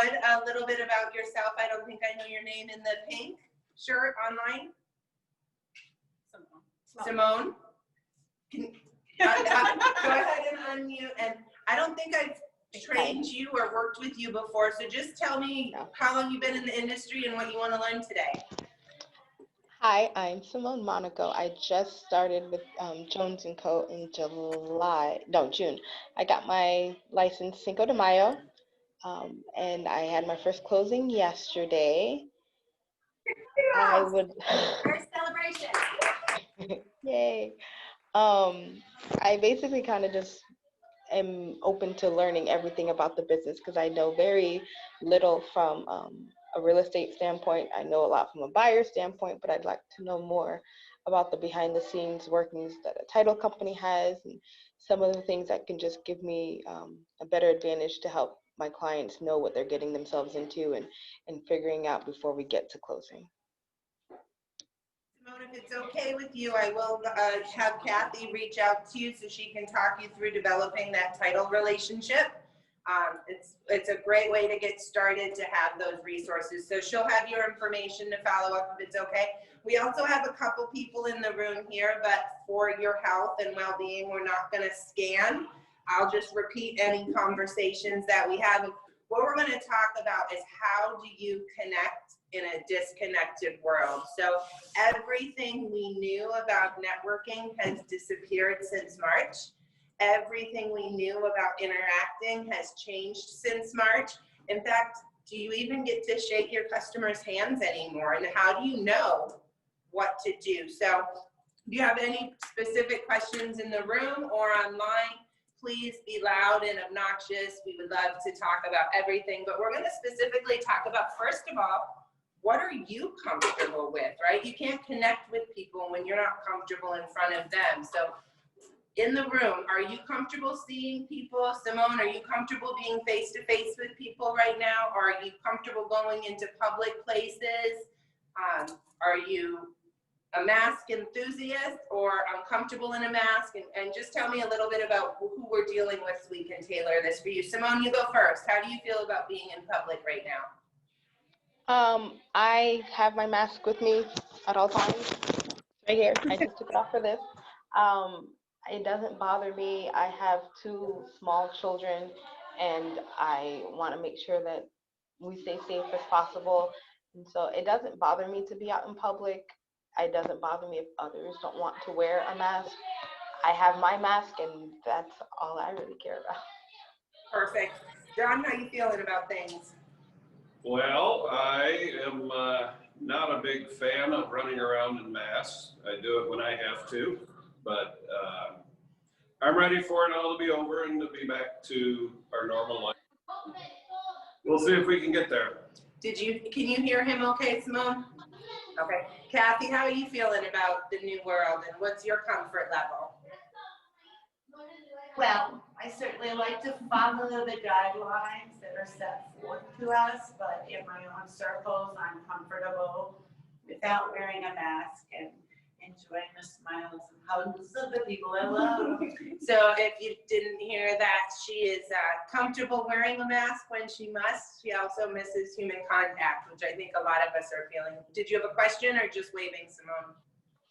would, a little bit about yourself. I don't think I know your name in the pink shirt online. Simone. Go ahead and unmute. And I don't think I've trained you or worked with you before, so just tell me how long you've been in the industry and what you want to learn today. Hi, I'm Simone Monaco. I just started with Jones & Co. in June. I got my license Cinco de Mayo, and I had my first closing yesterday. I would. First celebration. Yay. I basically kind of just am open to learning everything about the business because I know very little from a real estate standpoint. I know a lot from a buyer standpoint, but I'd like to know more about the behind the scenes workings that a title company has and some of the things that can just give me a better advantage to help my clients know what they're getting themselves into and figuring out before we get to closing. Simone, if it's okay with you, I will have Kathy reach out to you so she can talk you through developing that title relationship. It's a great way to get started to have those resources. So she'll have your information to follow up if it's okay. We also have a couple people in the room here, but for your health and well-being, we're not going to scan. I'll just repeat any conversations that we have. What we're going to talk about is how do you connect in a disconnected world. So everything we knew about networking has disappeared since March. Everything we knew about interacting has changed since March. In fact, do you even get to shake your customers' hands anymore? And how do you know what to do? So if you have any specific questions in the room or online, please be loud and obnoxious. We would love to talk about everything, but we're going to specifically talk about, first of all, what are you comfortable with, right? You can't connect with people when you're not comfortable in front of them. So in the room, are you comfortable seeing people? Simone, are you comfortable being face-to-face with people right now? Or are you comfortable going into public places? Are you a mask enthusiast or uncomfortable in a mask? And just tell me a little bit about who we're dealing with so we can tailor this for you. Simone, you go first. How do you feel about being in public right now? I have my mask with me at all times, right here. I just took it off for this. It doesn't bother me. I have 2 small children, and I want to make sure that we stay safe as possible. And so it doesn't bother me to be out in public. It doesn't bother me if others don't want to wear a mask. I have my mask, and that's all I really care about. Perfect. John, how you feeling about things? Well, I am not a big fan of running around in masks. I do it when I have to, but I'm ready for it all to be over and to be back to our normal life. We'll see if we can get there. Can you hear him okay, Simone? Okay. Kathy, how are you feeling about the new world and what's your comfort level? Well, I certainly like to follow the guidelines that are set forth to us, but in my own circles, I'm comfortable without wearing a mask and enjoying the smiles and hugs of the people I love. So if you didn't hear that, she is comfortable wearing a mask when she must. She also misses human contact, which I think a lot of us are feeling. Did you have a question or just waving, Simone?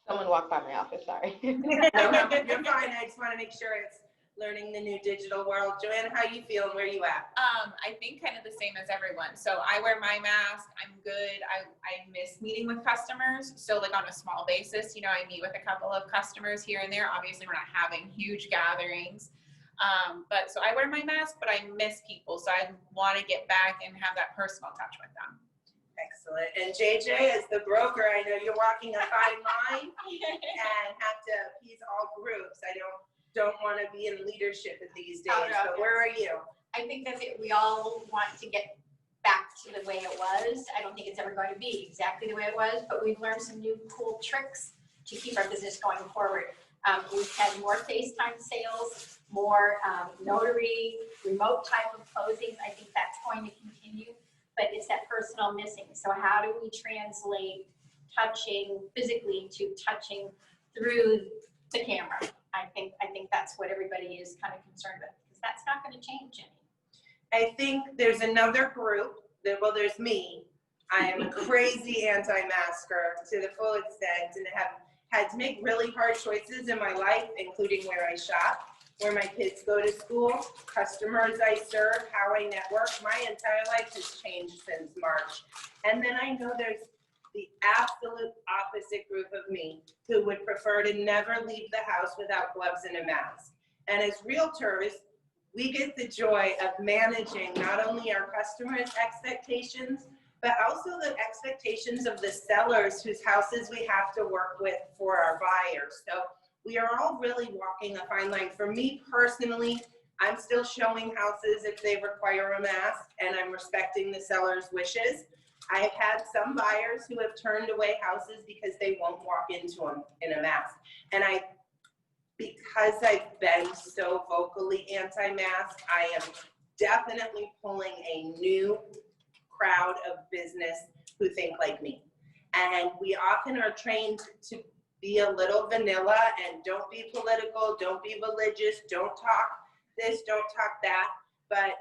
Someone walked by my office, sorry. No, you're fine. I just want to make sure it's learning the new digital world. Joanna, how you feeling? Where are you at? I think kind of the same as everyone. So I wear my mask. I'm good. I miss meeting with customers. So like on a small basis, you know, I meet with a couple of customers here and there. Obviously, we're not having huge gatherings. But so I wear my mask, but I miss people. So I want to get back and have that personal touch with them. Excellent. And JJ, as the broker, I know you're walking a fine line and have to appease all groups. I don't want to be in leadership these days. So where are you? I think that we all want to get back to the way it was. I don't think it's ever going to be exactly the way it was, but we've learned some new cool tricks to keep our business going forward. We've had more FaceTime sales, more notary, remote type of closings. I think that's going to continue, but it's that personal missing. So how do we translate touching physically to touching through the camera? I think that's what everybody is kind of concerned with, because that's not going to change any. I think there's another group, well, there's me. I am a crazy anti-masker to the full extent and have had to make really hard choices in my life, including where I shop, where my kids go to school, customers I serve, how I network. My entire life has changed since March. And then I know there's the absolute opposite group of me who would prefer to never leave the house without gloves and a mask. And as realtors, we get the joy of managing not only our customers' expectations, but also the expectations of the sellers whose houses we have to work with for our buyers. So we are all really walking a fine line. For me personally, I'm still showing houses if they require a mask, and I'm respecting the seller's wishes. I have had some buyers who have turned away houses because they won't walk into them in a mask. And because I've been so vocally anti-mask, I am definitely pulling a new crowd of business who think like me. And we often are trained to be a little vanilla and don't be political, don't be religious, don't talk this, don't talk that. But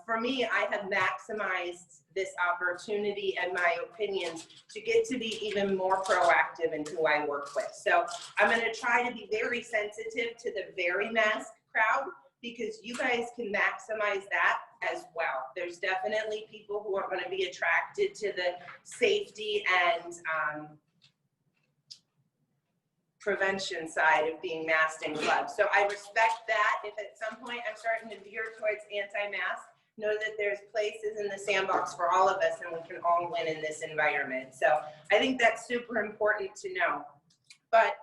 for me, I have maximized this opportunity and my opinions to get to be even more proactive in who I work with. So I'm going to try to be very sensitive to the very mask crowd, because you guys can maximize that as well. There's definitely people who are going to be attracted to the safety and prevention side of being masked and gloved. So I respect that. If at some point I'm starting to veer towards anti-mask, know that there's places in the sandbox for all of us and we can all win in this environment. So I think that's super important to know. But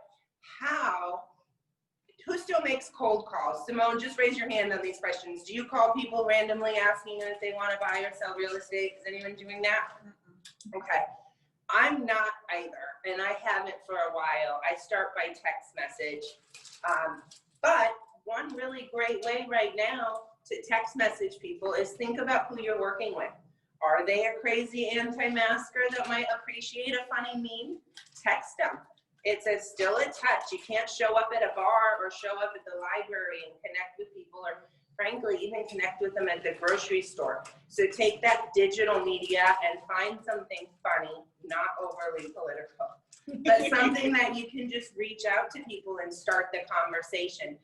who still makes cold calls? Simone, just raise your hand on these questions. Do you call people randomly asking them if they want to buy or sell real estate? Is anyone doing that? Okay. I'm not either, and I haven't for a while. I start by text message. But one really great way right now to text message people is think about who you're working with. Are they a crazy anti-masker that might appreciate a funny meme? Text them. It's still a touch. You can't show up at a bar or show up at the library and connect with people, or frankly, even connect with them at the grocery store. So take that digital media and find something funny, not overly political, but something that you can just reach out to people and start the conversation.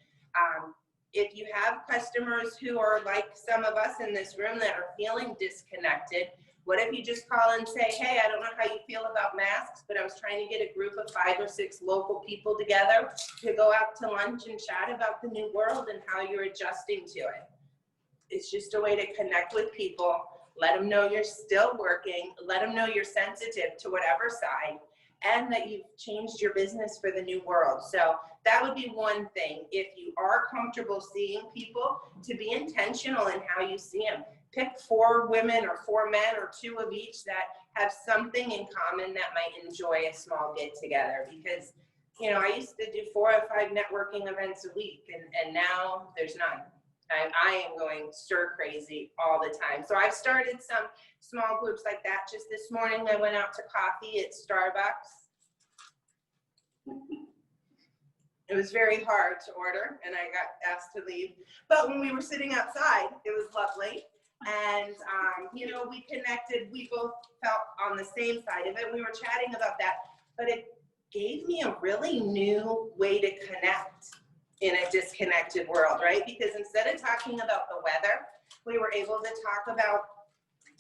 If you have customers who are like some of us in this room that are feeling disconnected, what if you just call and say, hey, I don't know how you feel about masks, but I was trying to get a group of 5 or 6 local people together to go out to lunch and chat about the new world and how you're adjusting to it. It's just a way to connect with people, let them know you're still working, let them know you're sensitive to whatever side, and that you've changed your business for the new world. So that would be one thing. If you are comfortable seeing people, to be intentional in how you see them. Pick 4 women or 4 men or 2 of each that have something in common that might enjoy a small get together. Because, you know, I used to do 4 or 5 networking events a week, and now there's none. I am going stir crazy all the time. So I've started some small groups like that. Just this morning, I went out to coffee at Starbucks. It was very hard to order, and I got asked to leave. But when we were sitting outside, it was lovely. And, you know, we connected. We both felt on the same side of it. We were chatting about that. But it gave me a really new way to connect in a disconnected world, right? Because instead of talking about the weather, we were able to talk about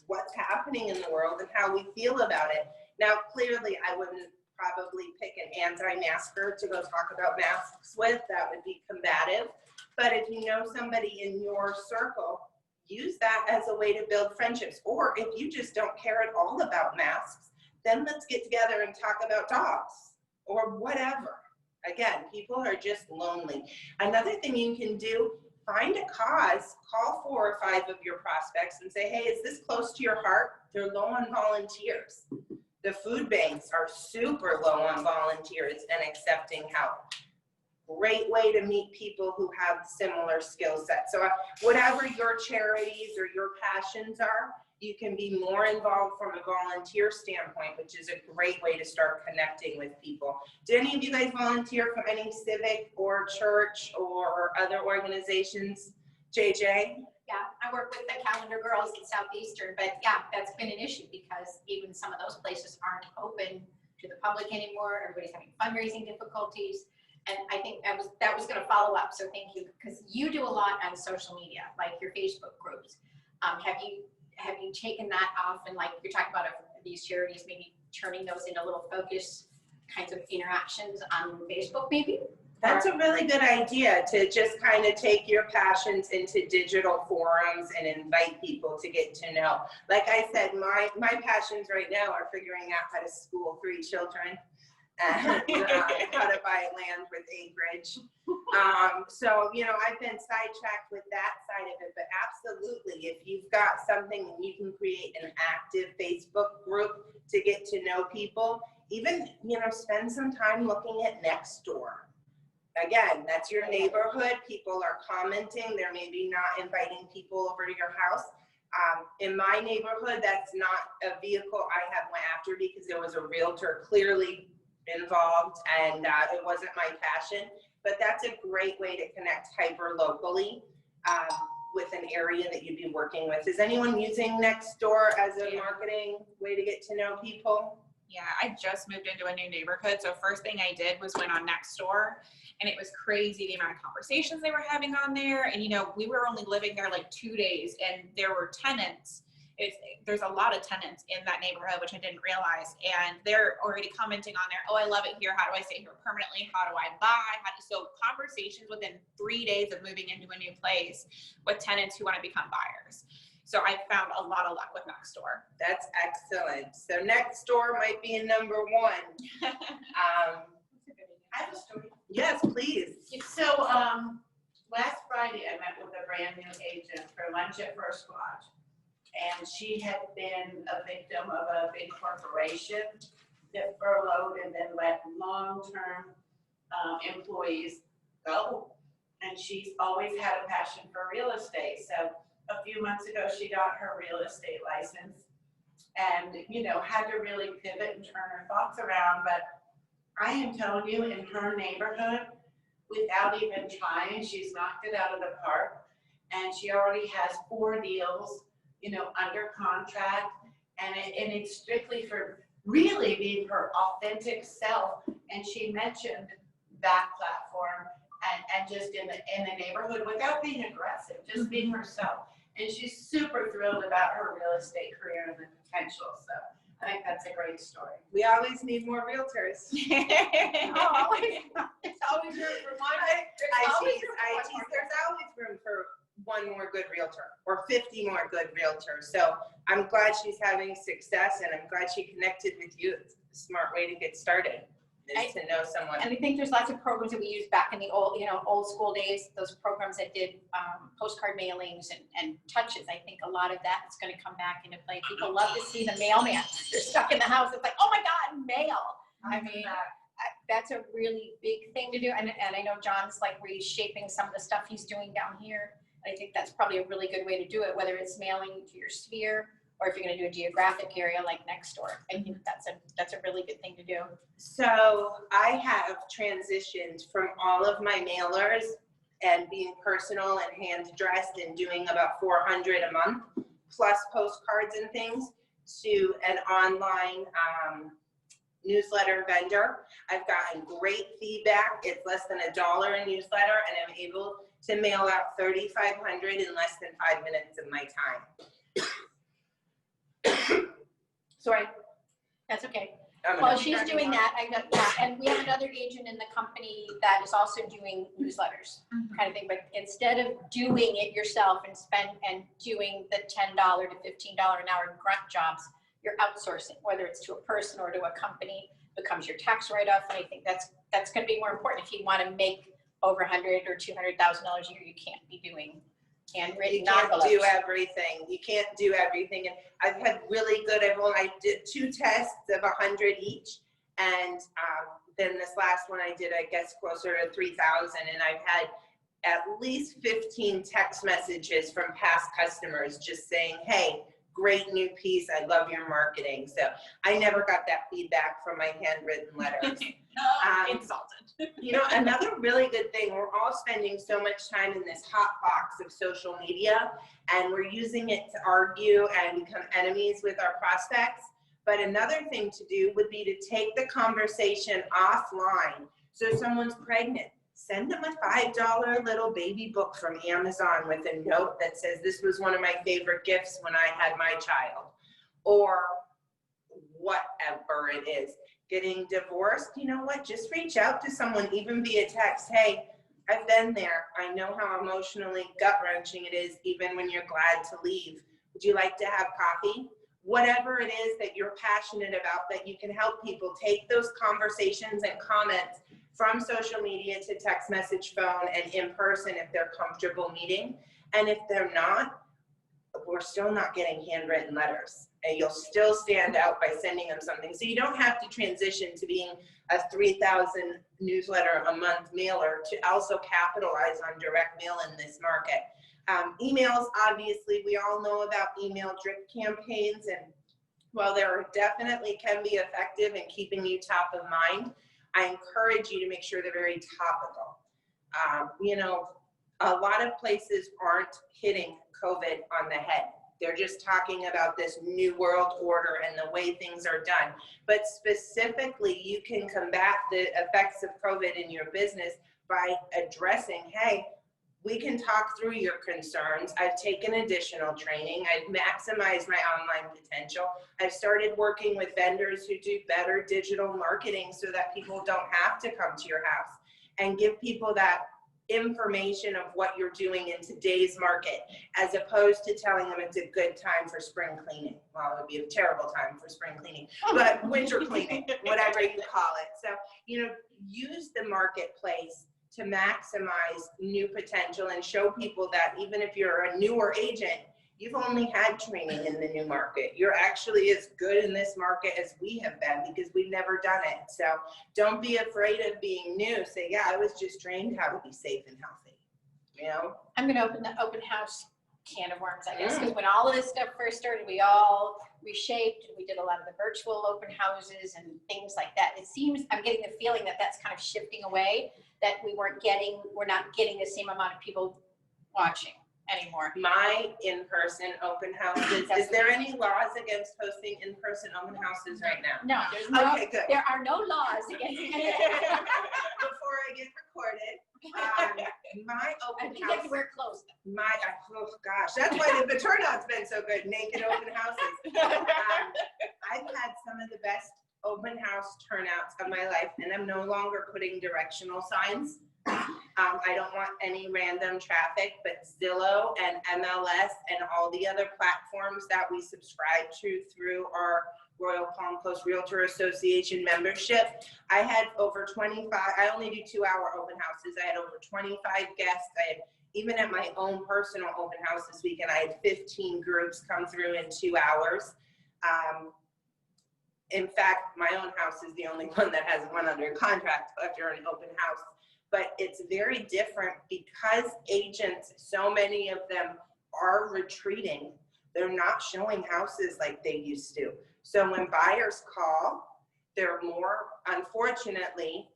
what's happening in the world and how we feel about it. Now, clearly, I wouldn't probably pick an anti-masker to go talk about masks with. That would be combative. But if you know somebody in your circle, use that as a way to build friendships. Or if you just don't care at all about masks, then let's get together and talk about dogs or whatever. Again, people are just lonely. Another thing you can do, find a cause, call 4 or 5 of your prospects and say, hey, is this close to your heart? They're low on volunteers. The food banks are super low on volunteers and accepting help. Great way to meet people who have similar skill sets. So whatever your charities or your passions are, you can be more involved from a volunteer standpoint, which is a great way to start connecting with people. Do any of you guys volunteer for any civic or church or other organizations? JJ? Yeah, Yeah, I work with the calendar girls in Southeastern, but yeah, that's been an issue because even some of those places aren't open to the public anymore. Everybody's having fundraising difficulties. And I think that was gonna follow up, so thank you, because you do a lot on social media, like your Facebook groups. Have you taken that off and like you're talking about these charities, maybe turning those into little focus kinds of interactions on Facebook maybe? That's a really good idea, to just kind of take your passions into digital forums and invite people to get to know. Like I said, my passions right now are figuring out how to school 3 children and how to buy land with acreage. So, you know, I've been sidetracked with that side of it, but absolutely, if you've got something and you can create an active Facebook group to get to know people, even, you know, spend some time looking at Nextdoor. Again, that's your neighborhood. People are commenting. They're maybe not inviting people over to your house. In my neighborhood, that's not a vehicle I have went after because there was a realtor clearly involved and it wasn't my passion. But that's a great way to connect hyper locally with an area that you'd be working with. Is anyone using Nextdoor as a marketing way to get to know people? Yeah, I just moved into a new neighborhood. So first thing I did was went on Nextdoor, and it was crazy the amount of conversations they were having on there. And, you know, we were only living there like 2 days and there were tenants. There's a lot of tenants in that neighborhood, which I didn't realize. And they're already commenting on there. Oh, I love it here. How do I stay here permanently? How do I buy? So conversations within 3 days of moving into a new place with tenants who want to become buyers. So I found a lot of luck with Nextdoor. That's excellent. So Nextdoor might be a number 1. I have a story. Yes, please. So, last Friday, I met with a brand new agent for lunch at First Watch. And she had been a victim of a big corporation that furloughed and then let long-term employees go. And she's always had a passion for real estate. So a few months ago, she got her real estate license and, you know, had to really pivot and turn her thoughts around. But I am telling you, in her neighborhood, without even trying, she's knocked it out of the park. And she already has 4 deals, you know, under contract. And it's strictly for really being her authentic self. And she mentioned that platform and just in the neighborhood without being aggressive, just being herself. And she's super thrilled about her real estate career and the potential. So I think that's a great story. We always need more realtors. Oh, it's always room for one. There's always room for 1 more good realtor or 50 more good realtors. So I'm glad she's having success and I'm glad she connected with you. It's a smart way to get started, is to know someone. And I think there's lots of programs that we used back in the old school days, those programs that did postcard mailings and touches. I think a lot of that is going to come back into play. People love to see the mailman. They're stuck in the house. It's like, oh my God, mail. I mean, that's a really big thing to do. And I know John's like reshaping some of the stuff he's doing down here. I think that's probably a really good way to do it, whether it's mailing to your sphere or if you're going to do a geographic area like Nextdoor. I think that's a really good thing to do. So I have transitioned from all of my mailers and being personal and hand dressed and doing about 400 a month plus postcards and things to an online newsletter vendor. I've gotten great feedback. It's less than $1 a newsletter and I'm able to mail out 3,500 in less than 5 minutes of my time. Sorry, that's okay. Well, she's doing that, and we have another agent in the company that is also doing newsletters, kind of thing. But instead of doing it yourself and doing the $10 to $15 an hour grunt jobs, you're outsourcing, whether it's to a person or to a company, becomes your tax write-off. And I think that's going to be more important if you want to make over $100,000 or $200,000 a year. You can't be doing handwritten envelopes. You can't do everything. You can't do everything. And I've had really good, I did 2 tests of 100 each. And then this last one I did, I guess, closer to 3,000. And I've had at least 15 text messages from past customers just saying, hey, great new piece. I love your marketing. So I never got that feedback from my handwritten letters. Insulted. You know, another really good thing, we're all spending so much time in this hot box of social media, and we're using it to argue and become enemies with our prospects. But another thing to do would be to take the conversation offline. So if someone's pregnant, send them a $5 little baby book from Amazon with a note that says, this was one of my favorite gifts when I had my child, or whatever it is. Getting divorced, you know what, just reach out to someone, even via text. Hey, I've been there. I know how emotionally gut-wrenching it is, even when you're glad to leave. Would you like to have coffee? Whatever it is that you're passionate about, that you can help people, take those conversations and comments from social media to text message, phone, and in person if they're comfortable meeting. And if they're not, we're still not getting handwritten letters. And you'll still stand out by sending them something. So you don't have to transition to being a 3,000 newsletter a month mailer to also capitalize on direct mail in this market. Emails, obviously, we all know about email drip campaigns, and while there definitely can be effective in keeping you top of mind, I encourage you to make sure they're very topical. You know, a lot of places aren't hitting COVID on the head. They're just talking about this new world order and the way things are done. But specifically, you can combat the effects of COVID in your business by addressing, hey, we can talk through your concerns. I've taken additional training. I've maximized my online potential. I've started working with vendors who do better digital marketing so that people don't have to come to your house, and give people that information of what you're doing in today's market, as opposed to telling them it's a good time for spring cleaning. Well, it would be a terrible time for spring cleaning, but winter cleaning, whatever you call it. So, you know, use the marketplace to maximize new potential and show people that even if you're a newer agent, you've only had training in the new market. You're actually as good in this market as we have been, because we've never done it. So don't be afraid of being new. Say, yeah, I was just trained how to be safe and healthy. You know? I'm gonna open the open house can of worms, I guess, because when all of this stuff first started, we all reshaped. We did a lot of the virtual open houses and things like that. It seems, I'm getting the feeling that that's kind of shifting away, that we're not getting the same amount of people watching anymore. My in-person open houses, is there any laws against hosting in-person open houses right now? No, there's no, Okay, good. there are no laws against it. Before I get recorded, my I open think you have house, to wear clothes. oh gosh, that's why the turnout's been so good, naked open houses. I've had some of the best open house turnouts of my life, and I'm no longer putting directional signs. I don't want any random traffic, but Zillow and MLS and all the other platforms that we subscribe to through our Royal Palm Coast Realtor Association membership. I had over 25, I only do 2-hour open houses. I had over 25 guests. I had, even at my own personal open house this weekend, I had 15 groups come through in 2 hours. In fact, my own house is the only one that has one under contract after an open house. But it's very different because agents, so many of them are retreating. They're not showing houses like they used to. So when buyers call, they're more, unfortunately,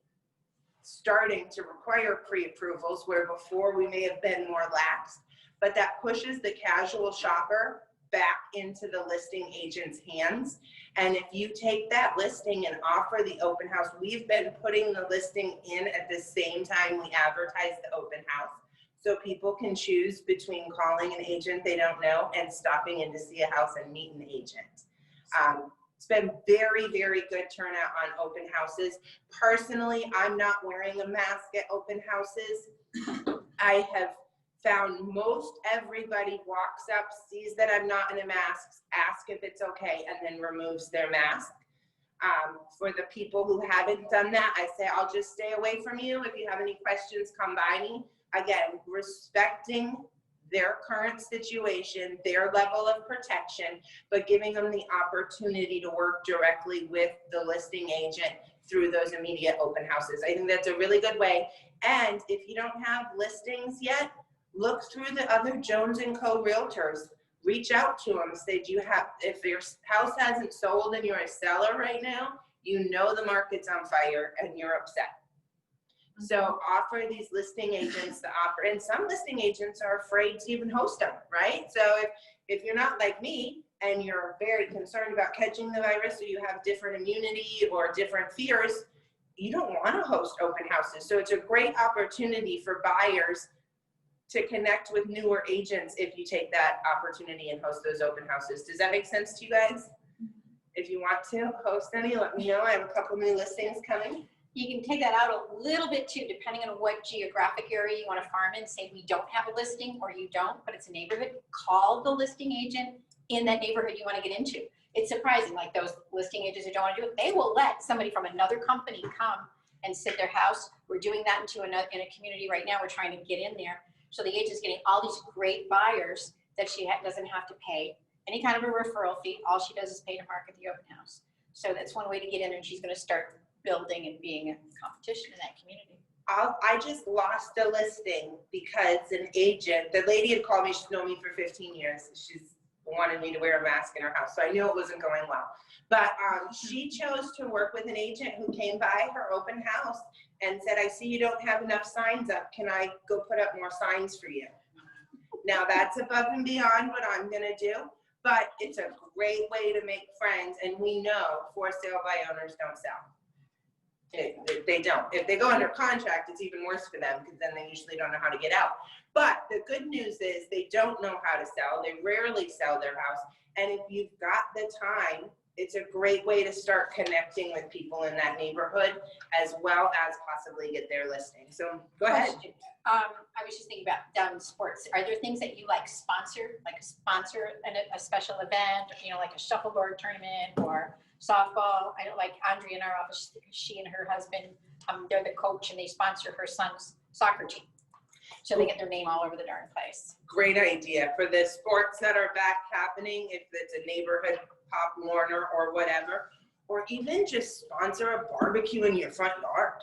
starting to require pre-approvals, where before we may have been more lax, but that pushes the casual shopper back into the listing agent's hands. And if you take that listing and offer the open house, we've been putting the listing in at the same time we advertise the open house, so people can choose between calling an agent they don't know and stopping in to see a house and meet an agent. It's been very, very good turnout on open houses. Personally, I'm not wearing a mask at open houses. I have found most everybody walks up, sees that I'm not in a mask, asks if it's okay, and then removes their mask. For the people who haven't done that, I say, I'll just stay away from you. If you have any questions, come by me. Again, respecting their current situation, their level of protection, but giving them the opportunity to work directly with the listing agent through those immediate open houses. I think that's a really good way. And if you don't have listings yet, look through the other Jones & Co. realtors. Reach out to them. Say, do you have, if your house hasn't sold and you're a seller right now, you know the market's on fire and you're upset. So offer these listing agents the offer, and some listing agents are afraid to even host them, right? So if you're not like me and you're very concerned about catching the virus, or you have different immunity or different fears, you don't want to host open houses. So it's a great opportunity for buyers to connect with newer agents if you take that opportunity and host those open houses. Does that make sense to you guys? If you want to host any, let me know. I have a couple new listings coming. You can take that out a little bit too, depending on what geographic area you want to farm in. Say we don't have a listing or you don't, but it's a neighborhood. Call the listing agent in that neighborhood you want to get into. It's surprising, like those listing agents who don't want to do it, they will let somebody from another company come and sit their house. We're doing that in a community right now. We're trying to get in there. So the agent's getting all these great buyers that she doesn't have to pay any kind of a referral fee. All she does is pay to market the open house. So that's one way to get in, and she's going to start building and being a competition in that community. I just lost a listing because an agent, the lady had called me, she's known me for 15 years. She's wanted me to wear a mask in her house. So I knew it wasn't going well. But she chose to work with an agent who came by her open house and said, I see you don't have enough signs up. Can I go put up more signs for you? Now that's above and beyond what I'm gonna do, but it's a great way to make friends. And we know for sale by owners don't sell. They don't. If they go under contract, it's even worse for them because then they usually don't know how to get out. But the good news is they don't know how to sell. They rarely sell their house. And if you've got the time, it's a great way to start connecting with people in that neighborhood as well as possibly get their listing. So go ahead. I was just thinking about down in sports. Are there things that you like sponsor a special event, you know, like a shuffleboard tournament or softball? I know, like Andrea in our office, she and her husband, they're the coach and they sponsor her son's soccer team. So they get their name all over the darn place. Great idea for the sports that are back happening, if it's a neighborhood Pop Warner or whatever, or even just sponsor a barbecue in your front yard.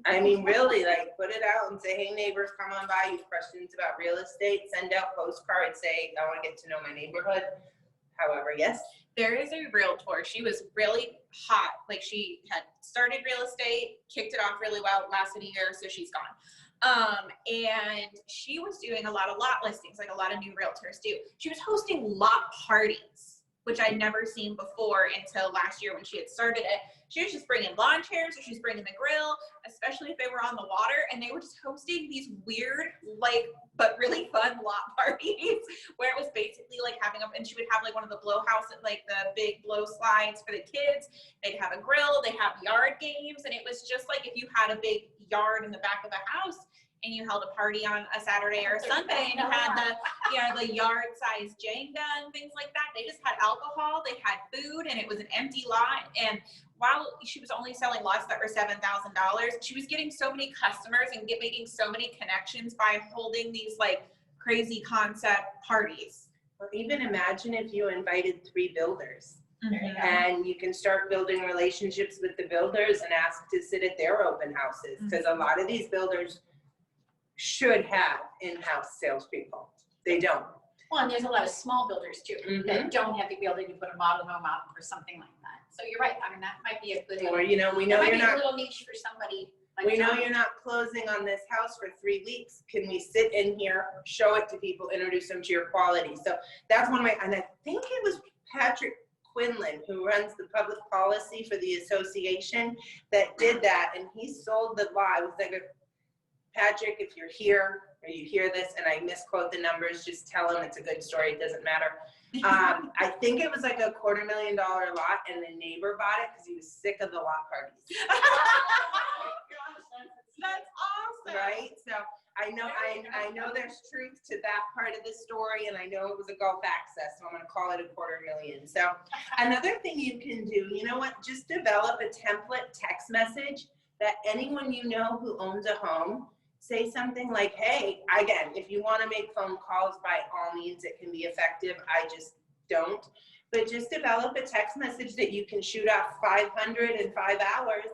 I mean, really, like, put it out and say, hey, neighbors, come on by. You have questions about real estate, send out postcards, say, I want to get to know my neighborhood. However, yes. There is a realtor. She was really hot. Like, she had started real estate, kicked it off really well, lasted a year, so she's gone. And she was doing a lot of lot listings, like a lot of new realtors do. She was hosting lot parties, which I'd never seen before until last year when she had started it. She was just bringing lawn chairs, or she was bringing the grill, especially if they were on the water, and they were just hosting these weird, like, but really fun lot parties where it was basically like having a, and she would have like one of the blow house, like the big blow slides for the kids. They'd have a grill, they'd have yard games, and it was just like if you had a big yard in the back of a house and you held a party on a Saturday or a Sunday and you had the, you know, the yard size Jenga and things like that. They just had alcohol, they had food, and it was an empty lot. And while she was only selling lots that were $7,000, she was getting so many customers and making so many connections by holding these like crazy concept parties. Or even imagine if you invited 3 builders. Mm-hmm. And you can start building relationships with the builders and ask to sit at their open houses, because a lot of these builders should have in-house salespeople. They don't. Well, and there's a lot of small builders too that don't have the ability to put a model home out or something like that. So you're right. I mean, that might be a good. Or, you know, we know you're not. A little niche for somebody. Like we know you're not closing on this house for 3 weeks. Can we sit in here, show it to people, introduce them to your quality? So that's one way. And I think it was Patrick Quinlan, who runs the public policy for the association, that did that, and he sold the lot. It was like Patrick, if you're here or you hear this and I misquote the numbers, just tell him it's a good story. It doesn't matter. I think it was like a $250,000 lot, and the neighbor bought it because he was sick of the lot parties. That's awesome. Right? So I know there's truth to that part of the story, and I know it was a Gulf access, so I'm going to call it a $250,000. So another thing you can do, you know what, just develop a template text message that anyone you know who owns a home, say something like, hey, again, if you want to make phone calls, by all means, it can be effective. I just don't. But just develop a text message that you can shoot out 500 in 5 hours,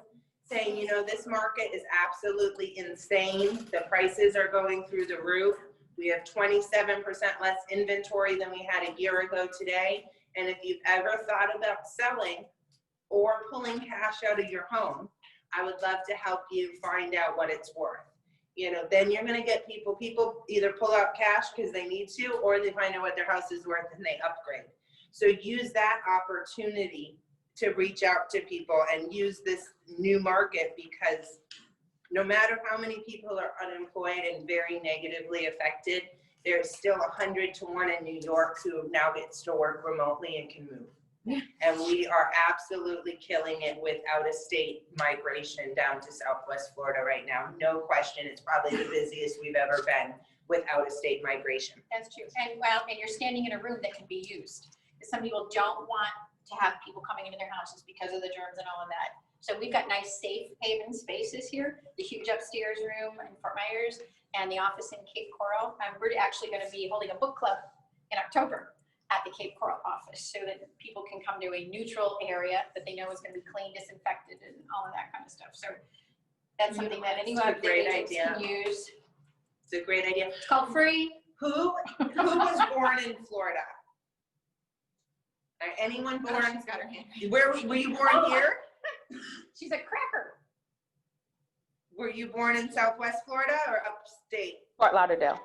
saying, you know, this market is absolutely insane. The prices are going through the roof. We have 27% less inventory than we had a year ago today. And if you've ever thought about selling or pulling cash out of your home, I would love to help you find out what it's worth. You know, then you're gonna get people either pull out cash because they need to, or they find out what their house is worth and they upgrade. So use that opportunity to reach out to people and use this new market, because no matter how many people are unemployed and very negatively affected, there's still 100 to 1 in New York who now gets to work remotely and can move. And we are absolutely killing it with out-of-state migration down to Southwest Florida right now. No question, it's probably the busiest we've ever been with out-of-state migration. That's true. And well, and you're standing in a room that can be used. Some people don't want to have people coming into their houses because of the germs and all of that. So we've got nice safe haven spaces here, the huge upstairs room in Fort Myers and the office in Cape Coral. We're actually going to be holding a book club in October at the Cape Coral office, so that people can come to a neutral area that they know is going to be clean, disinfected, and all of that kind of stuff. So that's something that any of the agents can use. It's a great idea. It's called free. Who was born in Florida? Anyone born? She's got her hand. Where were you born here? She's a cracker. Were you born in Southwest Florida or upstate? Fort Lauderdale.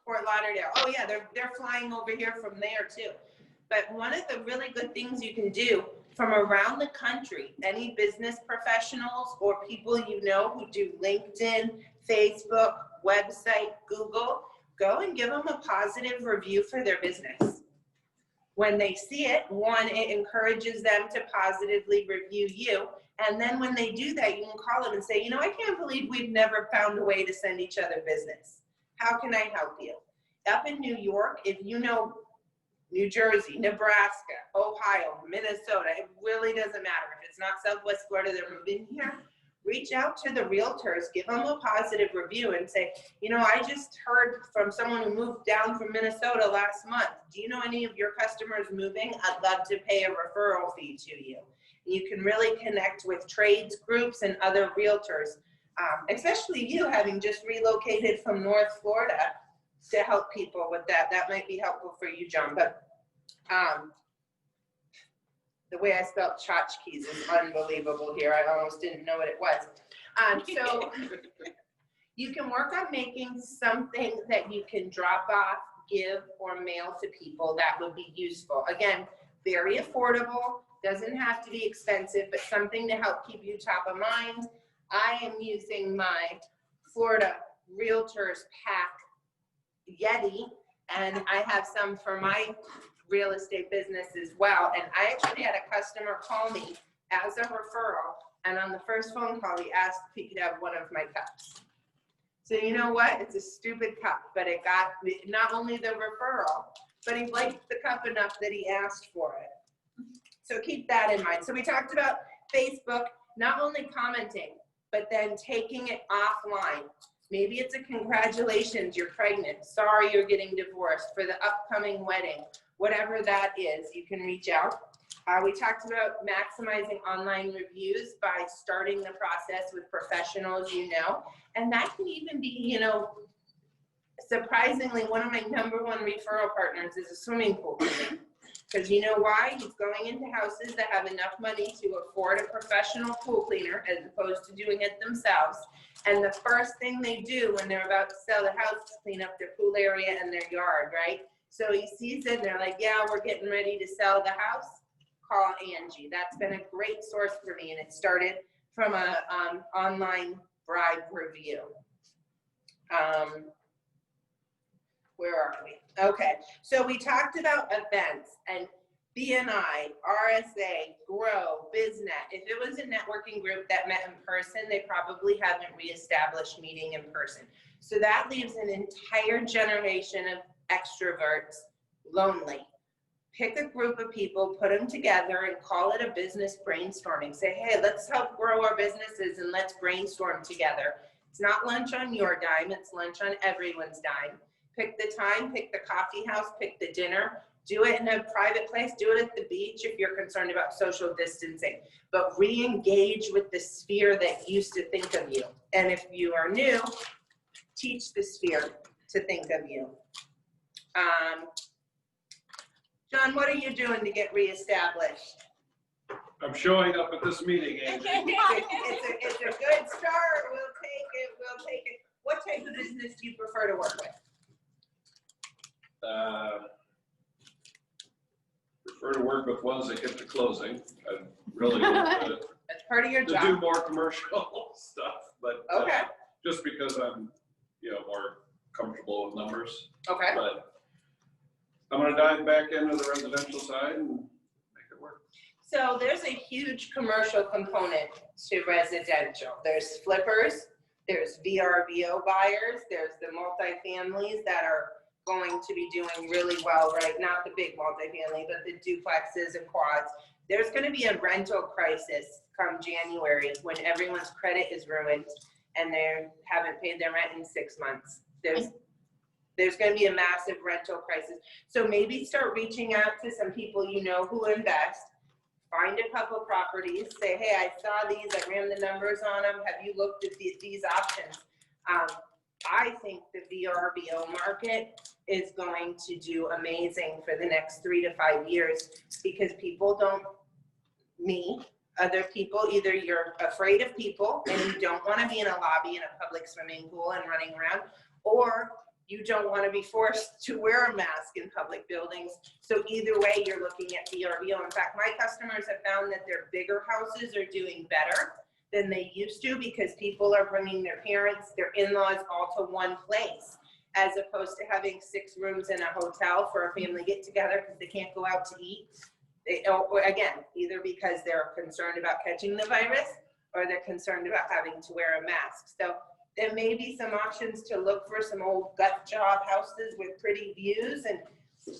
Fort Lauderdale. Oh yeah, they're flying over here from there too. But one of the really good things you can do from around the country, any business professionals or people you know who do LinkedIn, Facebook, website, Google, go and give them a positive review for their business. When they see it, one, it encourages them to positively review you. And then when they do that, you can call them and say, you know, I can't believe we've never found a way to send each other business. How can I help you? Up in New York, if you know New Jersey, Nebraska, Ohio, Minnesota, it really doesn't matter. If it's not Southwest Florida, they're moving here, reach out to the realtors, give them a positive review and say, you know, I just heard from someone who moved down from Minnesota last month. Do you know any of your customers moving? I'd love to pay a referral fee to you. You can really connect with trades groups and other realtors, especially you having just relocated from North Florida, to help people with that. That might be helpful for you, John. But the way I spelled tchotchkes is unbelievable here. I almost didn't know what it was. So you can work on making something that you can drop off, give, or mail to people that would be useful. Again, very affordable, doesn't have to be expensive, but something to help keep you top of mind. I am using my Florida Realtors Pack Yeti, and I have some for my real estate business as well. And I actually had a customer call me as a referral, and on the first phone call, he asked if he could have one of my cups. So you know what? It's a stupid cup, but it got not only the referral, but he liked the cup enough that he asked for it. So keep that in mind. So we talked about Facebook, not only commenting, but then taking it offline. Maybe it's a congratulations, you're pregnant. Sorry, you're getting divorced, for the upcoming wedding. Whatever that is, you can reach out. We talked about maximizing online reviews by starting the process with professionals you know. And that can even be, you know, surprisingly, one of my #1 referral partners is a swimming pool cleaner. Because you know why? He's going into houses that have enough money to afford a professional pool cleaner as opposed to doing it themselves. And the first thing they do when they're about to sell the house is clean up their pool area and their yard, right? So he sees it and they're like, yeah, we're getting ready to sell the house. Call Angie. That's been a great source for me. And it started from a online bride review. Where are we? Okay, so we talked about events and BNI, RSA, Grow, BizNet. If it was a networking group that met in person, they probably haven't reestablished meeting in person. So that leaves an entire generation of extroverts lonely. Pick a group of people, put them together and call it a business brainstorming. Say, hey, let's help grow our businesses and let's brainstorm together. It's not lunch on your dime, it's lunch on everyone's dime. Pick the time, pick the coffee house, pick the dinner. Do it in a private place. Do it at the beach if you're concerned about social distancing. But re-engage with the sphere that used to think of you. And if you are new, teach the sphere to think of you. John, what are you doing to get reestablished? I'm showing up at this meeting, Angie. It's a good start. We'll take it. What type of business do you prefer to work with? Prefer to work with ones that get to closing. I really want to That's part of your do job. more commercial stuff, but Okay. just because I'm, more comfortable with numbers. Okay. But I'm gonna dive back into the residential side and make it work. So there's a huge commercial component to residential. There's flippers, there's VRBO buyers, there's the multifamilies that are going to be doing really well, right? Not the big multifamily, but the duplexes and quads. There's going to be a rental crisis come January when everyone's credit is ruined and they haven't paid their rent in 6 months. There's going to be a massive rental crisis. So maybe start reaching out to some people you know who invest. Find a couple properties, say, hey, I saw these, I ran the numbers on them. Have you looked at these options? I think the VRBO market is going to do amazing for the next 3 to 5 years because people don't, other people, either you're afraid of people and you don't want to be in a lobby in a public swimming pool and running around, or you don't want to be forced to wear a mask in public buildings. So either way, you're looking at VRBO. In fact, my customers have found that their bigger houses are doing better than they used to because people are bringing their parents, their in-laws all to one place, as opposed to having 6 rooms in a hotel for a family get-together because they can't go out to eat. Or again, either because they're concerned about catching the virus or they're concerned about having to wear a mask. So there may be some options to look for some old gut job houses with pretty views and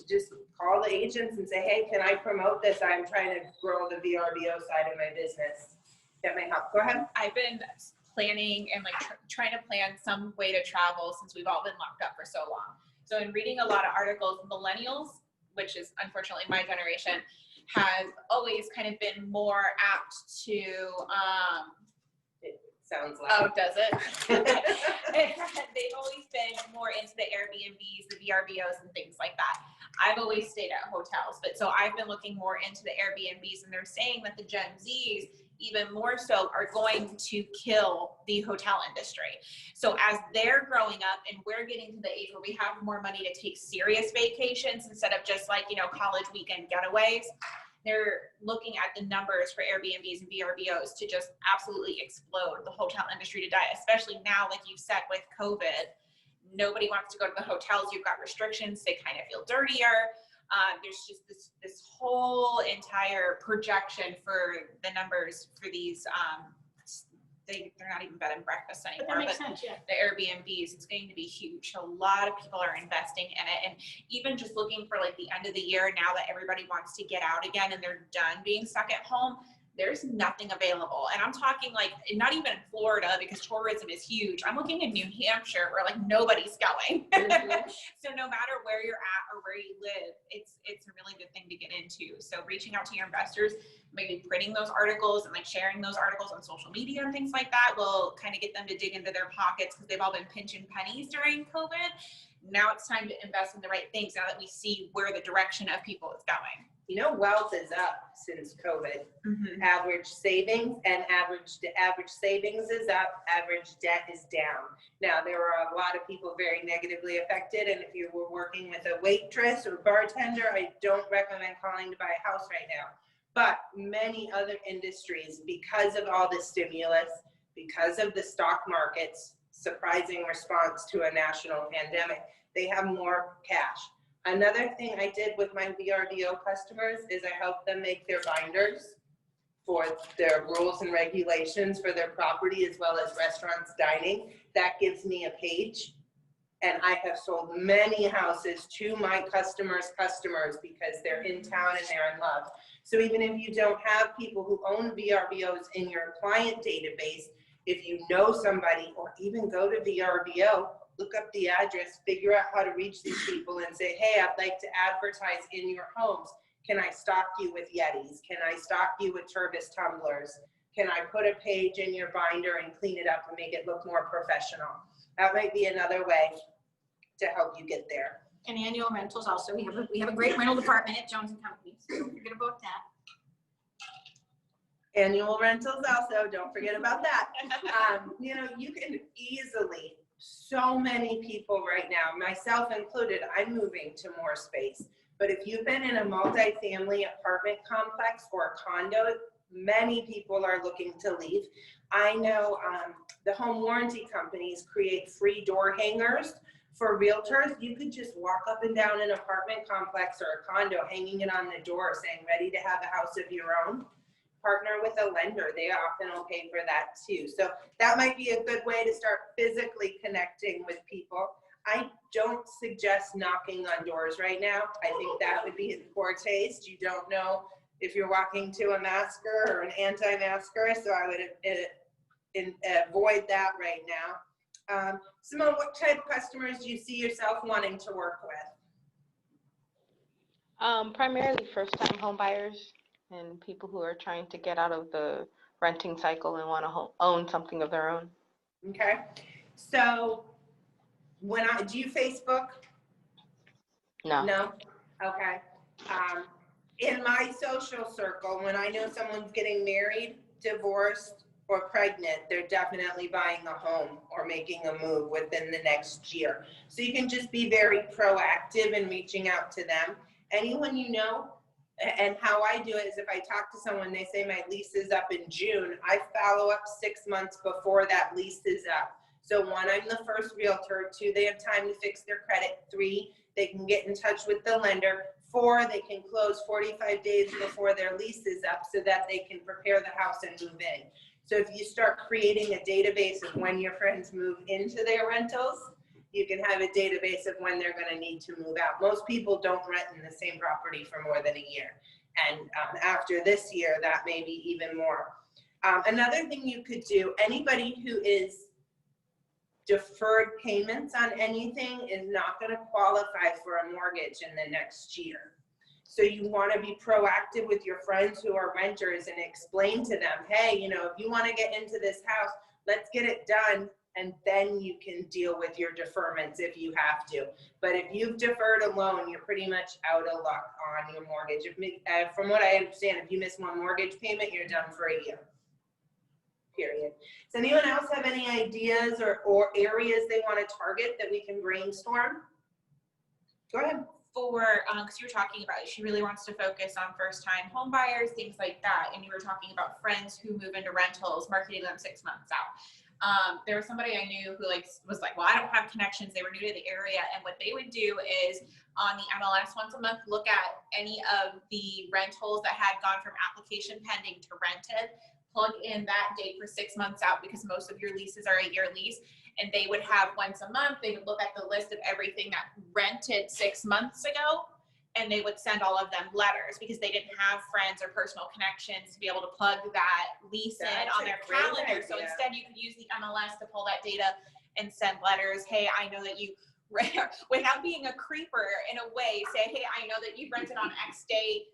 just call the agents and say, hey, can I promote this? I'm trying to grow the VRBO side of my business. That may help. Go ahead. I've been planning and trying to plan some way to travel since we've all been locked up for so long. So in reading a lot of articles, Millennials, which is unfortunately my generation, has always kind of been more apt to Sounds like. oh, does it? They've always been more into the Airbnbs, the VRBOs, and things like that. I've always stayed at hotels, but so I've been looking more into the Airbnbs, and they're saying that the Gen Zs, even more so, are going to kill the hotel industry. So as they're growing up and we're getting to the age where we have more money to take serious vacations instead of just college weekend getaways, they're looking at the numbers for Airbnbs and VRBOs to just absolutely explode, the hotel industry to die, especially now, like you said, with COVID. Nobody wants to go to the hotels. You've got restrictions. They kind of feel dirtier. There's just this whole entire projection for the numbers for these, they're not even bed and breakfast anymore. But that makes sense, yeah. The Airbnbs, it's going to be huge. A lot of people are investing in it. And even just looking for the end of the year, now that everybody wants to get out again and they're done being stuck at home, there's nothing available. And I'm talking not even in Florida because tourism is huge. I'm looking in New Hampshire where nobody's going. Mm-hmm. So no matter where you're at or where you live, it's a really good thing to get into. So reaching out to your investors, maybe printing those articles and sharing those articles on social media and things like that will kind of get them to dig into their pockets because they've all been pinching pennies during COVID. Now it's time to invest in the right things now that we see where the direction of people is going. Wealth is up since COVID. Mm-hmm. Average savings and average savings is up, average debt is down. Now, there are a lot of people very negatively affected, and if you were working with a waitress or bartender, I don't recommend calling to buy a house right now. But many other industries, because of all the stimulus, because of the stock market's surprising response to a national pandemic, they have more cash. Another thing I did with my VRBO customers is I helped them make their binders for their rules and regulations for their property as well as restaurants, dining. That gives me a page. And I have sold many houses to my customers' customers because they're in town and they're in love. So even if you don't have people who own VRBOs in your client database, if you know somebody or even go to VRBO, look up the address, figure out how to reach these people and say, hey, I'd like to advertise in your homes. Can I stock you with Yetis? Can I stock you with Turbis tumblers? Can I put a page in your binder and clean it up and make it look more professional? That might be another way to help you get there. And annual rentals also. We have a great rental department at Jones & Company, so don't forget about that. Annual rentals also, don't forget about that. You know, you can easily, so many people right now, myself included, I'm moving to more space. But if you've been in a multifamily apartment complex or a condo, many people are looking to leave. I know the home warranty companies create free door hangers for realtors. You could just walk up and down an apartment complex or a condo, hanging it on the door saying, ready to have a house of your own. Partner with a lender, they often will pay for that too. So that might be a good way to start physically connecting with people. I don't suggest knocking on doors right now. I think that would be in poor taste. You don't know if you're walking to a masker or an anti-masker, so I would avoid that right now. Simone, what type of customers do you see yourself wanting to work with? Primarily first-time home buyers and people who are trying to get out of the renting cycle and want to own something of their own. Okay, so do you Facebook? No. No? Okay. In my social circle, when I know someone's getting married, divorced, or pregnant, they're definitely buying a home or making a move within the next year. So you can just be very proactive in reaching out to them. Anyone you know, and how I do it is if I talk to someone, they say my lease is up in June, I follow up 6 months before that lease is up. So 1, I'm the first realtor. 2, they have time to fix their credit. 3, they can get in touch with the lender. 4, they can close 45 days before their lease is up so that they can prepare the house and move in. So if you start creating a database of when your friends move into their rentals, you can have a database of when they're going to need to move out. Most people don't rent in the same property for more than a year. And after this year, that may be even more. Another thing you could do, anybody who is deferred payments on anything is not going to qualify for a mortgage in the next year. So you want to be proactive with your friends who are renters and explain to them, hey, you know, if you want to get into this house, let's get it done, and then you can deal with your deferments if you have to. But if you've deferred a loan, you're pretty much out of luck on your mortgage. From what I understand, if you miss one mortgage payment, you're done for a year. Period. Does anyone else have any ideas or areas they want to target that we can brainstorm? Go ahead. Because you were talking about she really wants to focus on first-time home buyers, things like that, and you were talking about friends who move into rentals, marketing them 6 months out. There was somebody I knew who was like, well, I don't have connections. They were new to the area, and what they would do is on the MLS once a month, look at any of the rentals that had gone from application pending to rented, plug in that date for 6 months out because most of your leases are a year lease. And they would have once a month, they would look at the list of everything that rented 6 months ago, and they would send all of them letters because they didn't have friends or personal connections to be able to plug that lease in on their calendar. So instead you could use the MLS to pull that data and send letters. Hey, I know that you, without being a creeper in a way, say, hey, I know that you rented on X date.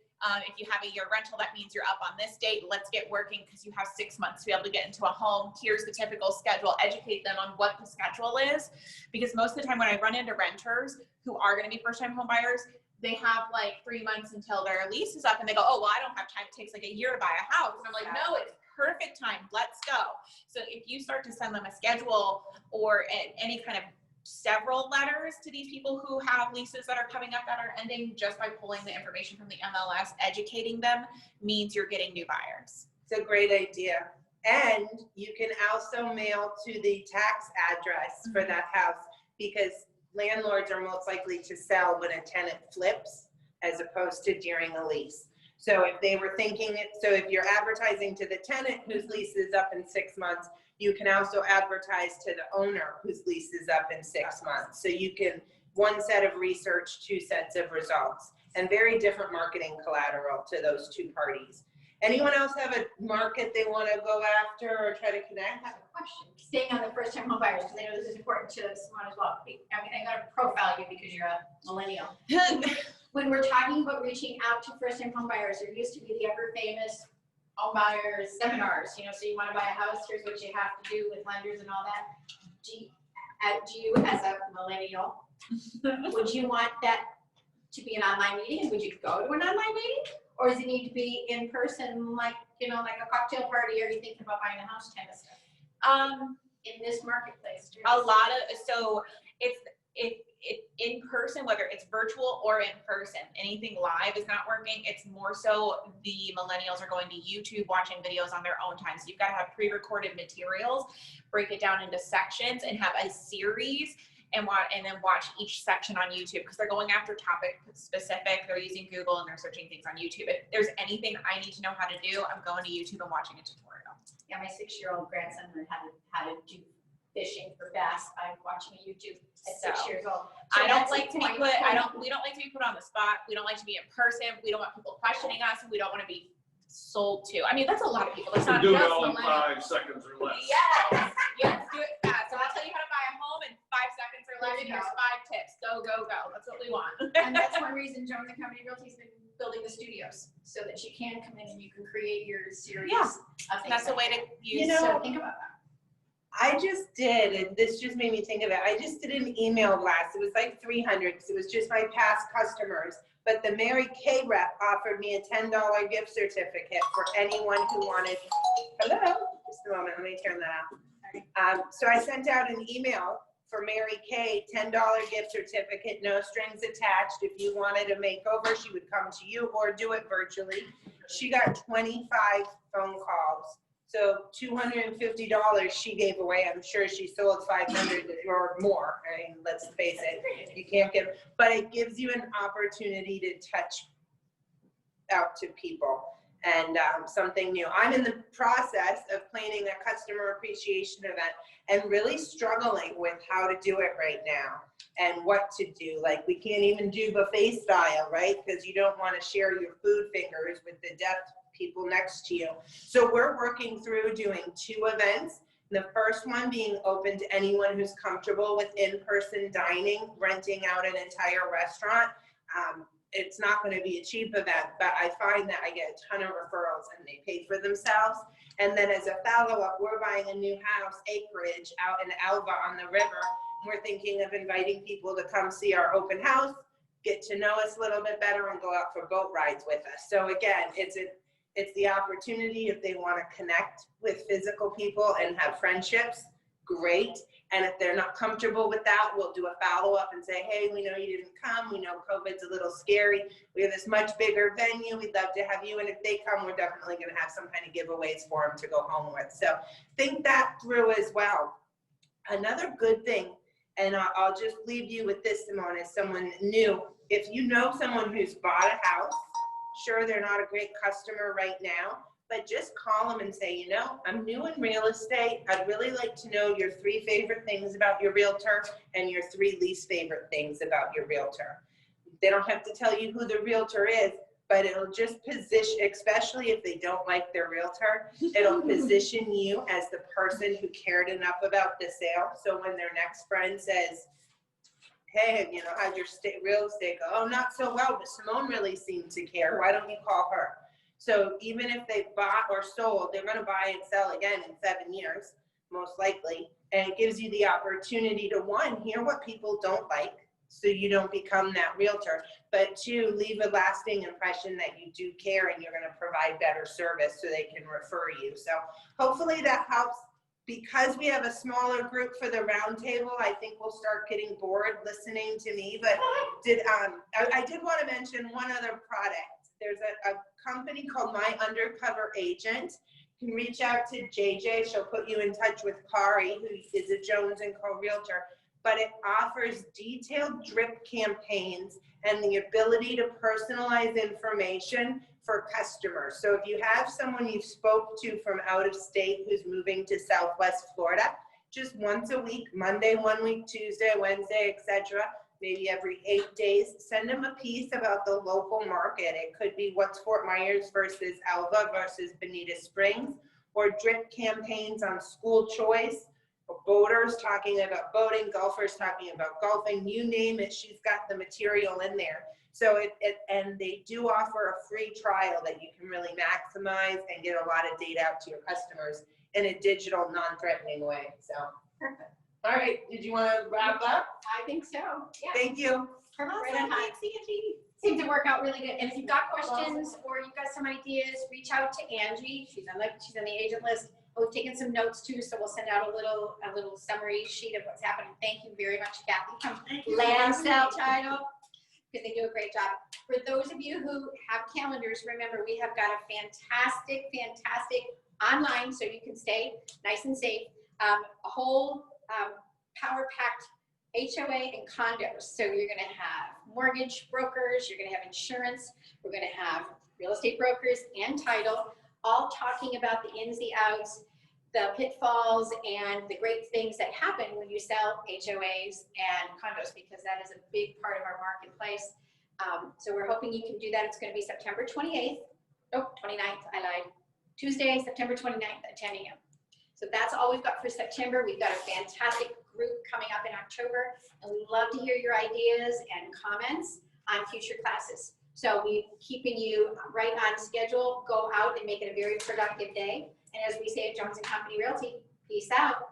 If you have a year rental, that means you're up on this date. Let's get working because you have 6 months to be able to get into a home. Here's the typical schedule. Educate them on what the schedule is. Because most of the time when I run into renters who are going to be first-time home buyers, they have like 3 months until their lease is up and they go, oh, well, I don't have time. It takes like a year to buy a house. And I'm like, no, it's perfect time. Let's go. So if you start to send them a schedule or any kind of several letters to these people who have leases that are coming up that are ending, just by pulling the information from the MLS, educating them means you're getting new buyers. It's a great idea. And you can also mail to the tax address for that house because landlords are most likely to sell when a tenant flips as opposed to during a lease. So if they were thinking it, so if you're advertising to the tenant whose lease is up in 6 months, you can also advertise to the owner whose lease is up in 6 months. So you can, 1 set of research, 2 sets of results, and very different marketing collateral to those 2 parties. Anyone else have a market they want to go after or try to connect? I have a question. Staying on the first-time home buyers, because I know this is important to Simone as well. I mean, I got to profile you because you're a millennial. When we're talking about reaching out to first-time home buyers, there used to be the ever famous home buyers seminars, you know, so you want to buy a house, here's what you have to do with lenders and all that. Do you as a millennial, would you want that to be an online meeting? Would you go to an online meeting? Or does it need to be in person like you know, like a cocktail party, or are you thinking about buying a house kind of stuff in this marketplace? A lot of, so it's in person, whether it's virtual or in person, anything live is not working. It's more so the millennials are going to YouTube, watching videos on their own time. So you've got to have pre-recorded materials, break it down into sections, and have a series, and then watch each section on YouTube, because they're going after topic specific. They're using Google and they're searching things on YouTube. If there's anything I need to know how to do, I'm going to YouTube and watching a tutorial. Yeah, my 6-year-old grandson learned how to do fishing for bass by watching YouTube at 6 years old. So I don't that's like to be point. put, we don't like to be put on the spot. We don't like to be in person. We don't want people questioning us, and we don't want to be sold to. I mean, that's a lot of people. It's not Do just it all in millennials. 5 seconds or less. Yes, yes, do it fast. So I'll tell you how to buy a home in 5 seconds or less, and here's 5 tips. Go, go, go. That's what we want. And that's one reason Joan the Company Realty's been building the studios, so that you can come in and you can create your series Yeah. of things. That's a way to use. You know, So think about that. I just did, and this just made me think of it. I just did an email blast. It was like 300 because it was just my past customers. But the Mary Kay rep offered me a $10 gift certificate for anyone who wanted. Hello, just a moment. Let me turn that off. So I sent out an email for Mary Kay, $10 gift certificate, no strings attached. If you wanted a makeover, she would come to you or do it virtually. She got 25 phone calls. So $250 she gave away. I'm sure she sold 500 or more. I mean, let's face it, you can't give, but it gives you an opportunity to touch out to people and something new. I'm in the process of planning a customer appreciation event and really struggling with how to do it right now and what to do. Like, we can't even do buffet style, right? Because you don't want to share your food fingers with the deaf people next to you. So we're working through doing 2 events. The first one being open to anyone who's comfortable with in-person dining, renting out an entire restaurant. It's not going to be a cheap event, but I find that I get a ton of referrals and they pay for themselves. And then as a follow-up, we're buying a new house acreage out in Alva on the river. We're thinking of inviting people to come see our open house, get to know us a little bit better, and go out for boat rides with us. So again, it's the opportunity if they want to connect with physical people and have friendships, great. And if they're not comfortable with that, we'll do a follow-up and say, hey, we know you didn't come. We know COVID's a little scary. We have this much bigger venue. We'd love to have you. And if they come, we're definitely going to have some kind of giveaways for them to go home with. So think that through as well. Another good thing, and I'll just leave you with this, Simone, as someone new. If you know someone who's bought a house, sure, they're not a great customer right now, but just call them and say, you know, I'm new in real estate. I'd really like to know your 3 favorite things about your realtor and your 3 least favorite things about your realtor. They don't have to tell you who the realtor is, but it'll just position, especially if they don't like their realtor, it'll position you as the person who cared enough about the sale. So when their next friend says, hey, you know, how'd your real estate go? Oh, not so well, but Simone really seemed to care. Why don't you call her? So even if they bought or sold, they're going to buy and sell again in 7 years, most likely. And it gives you the opportunity to, 1, hear what people don't like, so you don't become that realtor, but 2, leave a lasting impression that you do care and you're going to provide better service so they can refer you. So hopefully that helps. Because we have a smaller group for the roundtable, I think we'll start getting bored listening to me. But I did want to mention one other product. There's a company called My Undercover Agent. You can reach out to JJ. She'll put you in touch with Kari, who is a Jones & Co. realtor. But it offers detailed drip campaigns and the ability to personalize information for customers. So if you have someone you spoke to from out of state who's moving to Southwest Florida, just once a week, Monday 1 week, Tuesday, Wednesday, etc., maybe every 8 days, send them a piece about the local market. It could be what's Fort Myers versus Alva versus Bonita Springs, or drip campaigns on school choice, or boaters talking about boating, golfers talking about golfing, you name it, she's got the material in there. So and they do offer a free trial that you can really maximize and get a lot of data out to your customers in a digital, non-threatening way. So Perfect. All right, did you want to wrap up? I think so, yeah. Thank you. Right on time. Seemed to work out really good. And if you've got questions or you've got some ideas, reach out to Angie. She's on the agent list. We've taken some notes too, so we'll send out a little summary sheet of what's happening. Thank you very much, Kathy, from Land Sale Title, because they do a great job. For those of you who have calendars, remember we have got a fantastic online, so you can stay nice and safe. A whole power-packed HOA and condos. So you're going to have mortgage brokers, you're going to have insurance, we're going to have real estate brokers and title, all talking about the ins, the outs, the pitfalls, and the great things that happen when you sell HOAs and condos, because that is a big part of our marketplace. So we're hoping you can do that. It's going to be September 28th. Oh, 29th, I lied. Tuesday, September 29th at 10 a.m. So that's all we've got for September. We've got a fantastic group coming up in October, and we'd love to hear your ideas and comments on future classes. So we're keeping you right on schedule. Go out and make it a very productive day. And as we say at Jones & Company Realty, peace out.